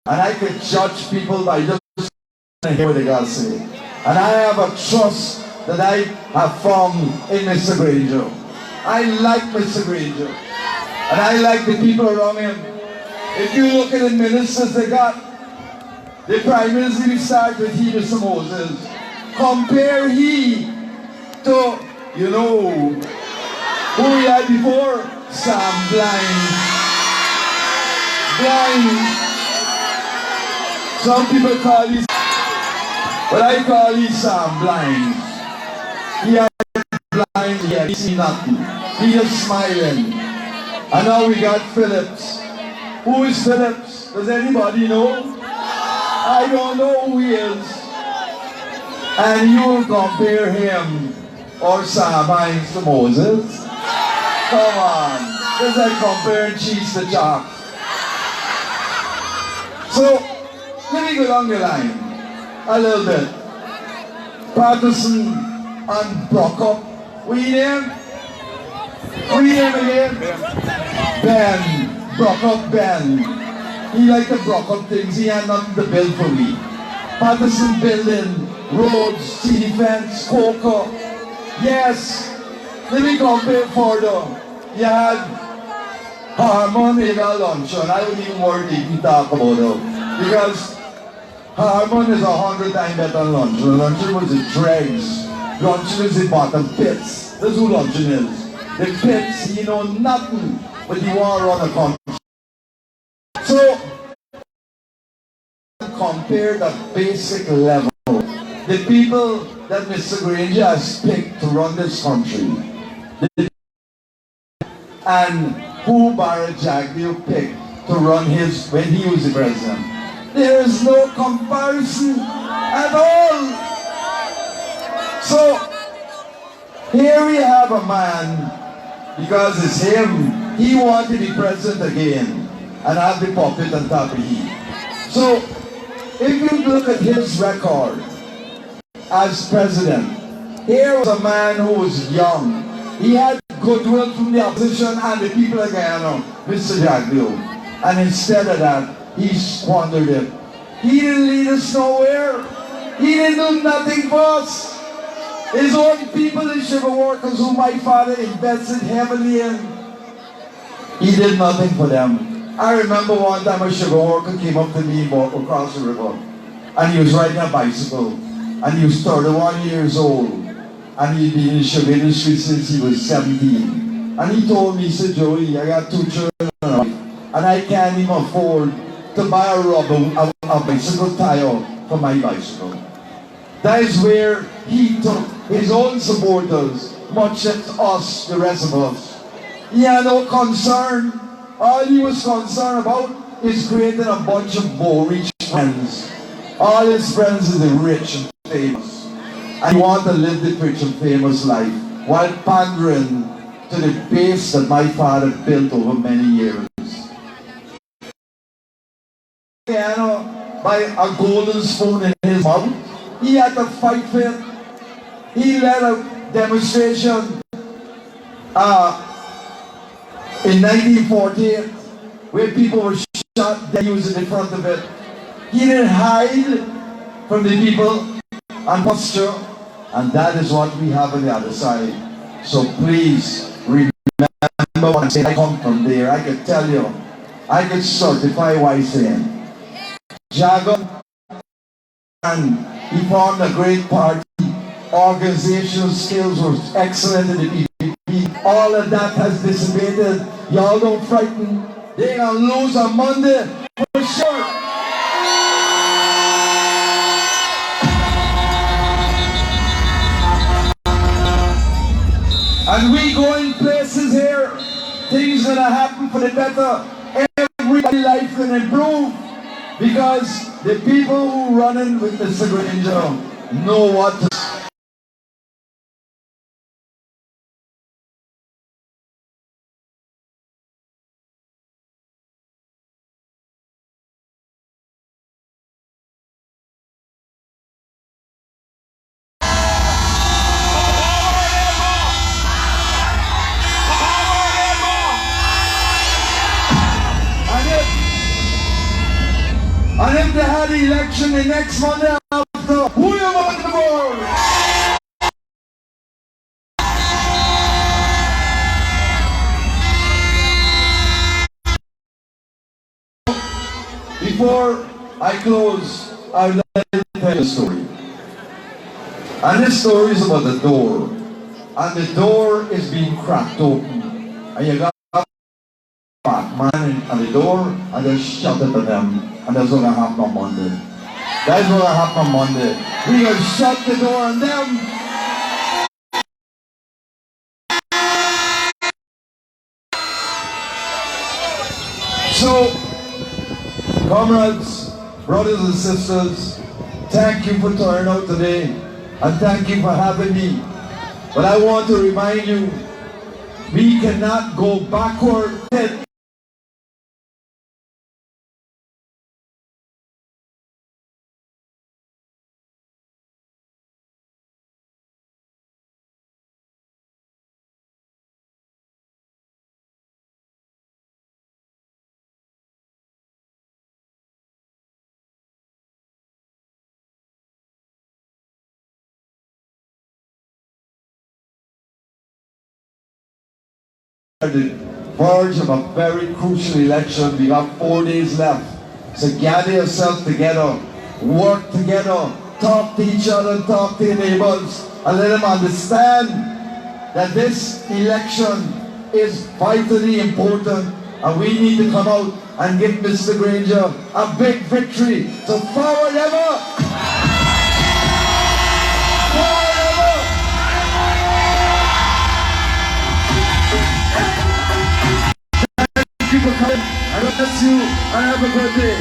And I can judge people by just hear what they got to say. And I have a trust that I have found in Mr. Granger. I like Mr. Granger. And I like the people around him. If you look at the ministers they got, the Prime Minister we start with he, Mr. Moses. Compare he to, you know, who we had before? Sam Blind. Some people call these, but I call these Sam Blind. He had blind, he see nothing. He just smiling. And now we got Phillips. Who is Phillips? Does anybody know? I don't know who he is. And you compare him or Sam Hines to Moses? Come on. It's like comparing cheese to chalk. So, let me go down the line a little bit. Patterson and Brockup. We name? We name again? Ben. Brockup Ben. He liked the Brockup things. He had nothing to build for me. Patterson building roads, sea defense, cocoa. Yes. Let me compare further. You had Harmon in a luncheon. I don't even worry to even talk about it. Because Harmon is 100 times better than luncheon. Luncheon was the dregs. Luncheon is the bottom pits. That's who luncheon is. The pits, you know nothing, but you want to run a country. So, compare the basic level. The people that Mr. Granger has picked to run this country, and who Barrett Jagdeo picked to run his when he was the president. There is no comparison at all. So here we have a man, because it's him, he wanted to be president again and have the puppet on top of him. So if you look at his record as president, here was a man who was young. He had goodwill from the opposition and the people of Guyana, Mr. Jagdeo. And instead of that, he squandered it. He didn't lead us nowhere. He didn't do nothing for us. His own people, the sugar workers whom my father invested heavily in, he did nothing for them. I remember one time a sugar worker came up to me across the river, and he was riding a bicycle, and he was 31 years old. And he'd been in the sugar industry since he was 17. And he told me, he said, Joey, I got 2 children and I can't even afford to buy a bicycle tire for my bicycle. That is where he took his own supporters, much as us, the rest of us. He had no concern. All he was concerned about is creating a bunch of rich friends. All his friends are the rich and famous. And you want to live the rich and famous life while pandering to the base that my father built over many years. By a golden spoon in his mouth, he had to fight for it. He led a demonstration in 1948 where people were shot, then he was in the front of it. He didn't hide from the people and posture, and that is what we have on the other side. So please remember when I say I come from there. I can tell you, I can certify what I'm saying. Jagan, and he formed a great party. Organizational skills were excellent in the PPP. All of that has dissipated. Y'all don't frighten. They're gonna lose on Monday for sure. And we going places here, things gonna happen for the better. Everybody's life gonna improve because the people who running with Mr. Granger know what to And if they had the election the next Monday after, who you want to vote? Before I close, I would like to tell you a story. And this story is about the door. And the door is being cracked open. And you got a man at the door and they shut it at them. And that's what's going to happen on Monday. That's what's going to happen on Monday. We're going to shut the door on them. So, comrades, brothers and sisters, thank you for turning out today. And thank you for having me. But I want to remind you, we cannot go backward. At the verge of a very crucial election. We have 4 days left. So gather yourself together, work together, talk to each other, talk to your neighbors, and let them understand that this election is vitally important and we need to come out and give Mr. Granger a big victory. So forward ever! Thank you for coming. I bless you and have a good day.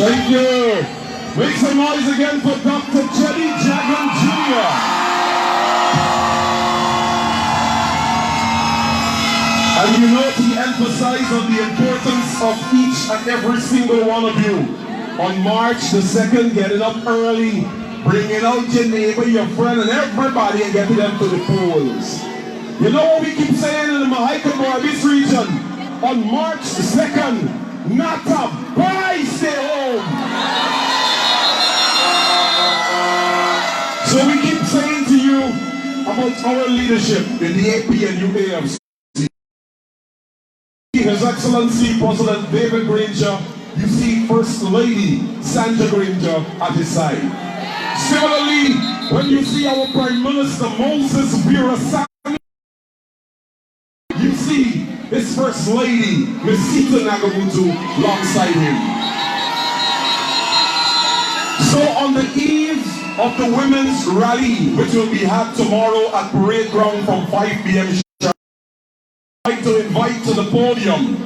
Thank you. Make some noise again for Dr. Jagan Jr. And you know, he emphasized on the importance of each and every single one of you. On March the 2nd, getting up early, bringing out your neighbor, your friend, and everybody and getting them to the polls. You know what we keep saying in the Mahaica-Borbis region? On March the 2nd, not a boy stay home. So we keep saying to you about our leadership in the APNU AFC. His Excellency President David Granger, you see First Lady Sandra Granger at his side. Similarly, when you see our Prime Minister Moses Vera, you see his First Lady, Ms. Sita Nagamutu, alongside him. So on the eve of the women's rally, which will be had tomorrow at Parade Ground from 5 p.m. I'd like to invite to the podium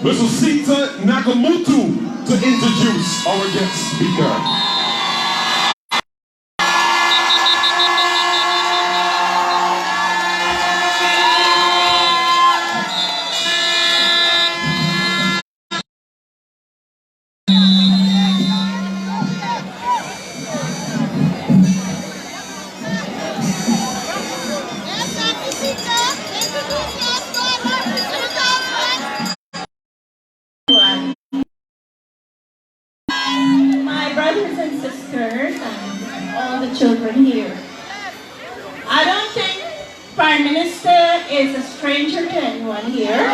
Ms. Sita Nagamutu to introduce our guest speaker. I don't think Prime Minister is a stranger to anyone here.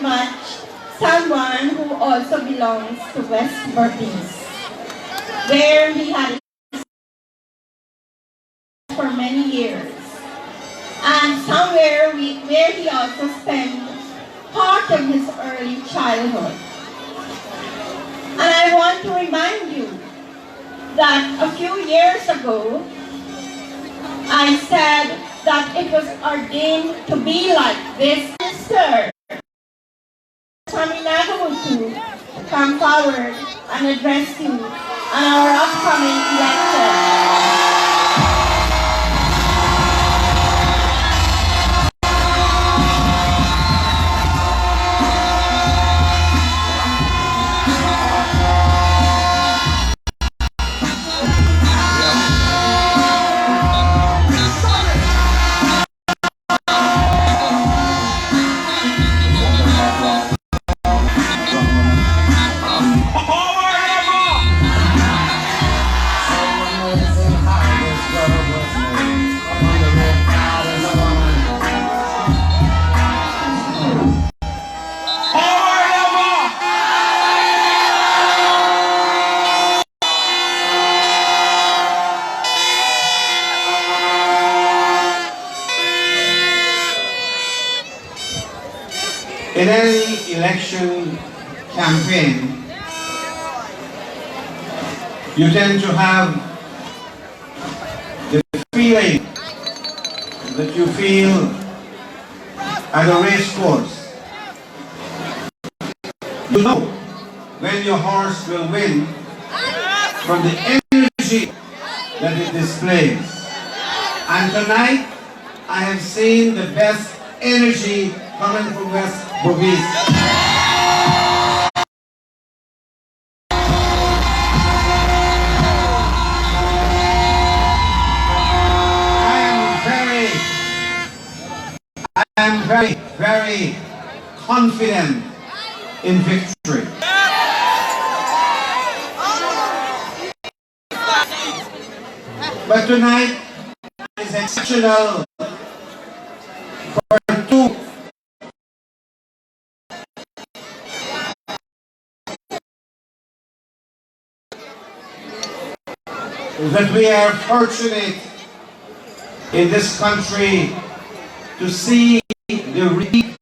Much someone who also belongs to West Berbice, where he had for many years, and somewhere where he also spent part of his early childhood. And I want to remind you that a few years ago, I said that it was ordained to be like this. Mr. Saminagamutu to come forward and address you on our upcoming election. In any election campaign, you tend to have the feeling that you feel at a race course. You know when your horse will win from the energy that it displays. And tonight, I have seen the best energy coming from West Berbice. I am very confident in victory. But tonight is exceptional for two that we are fortunate in this country to see the reap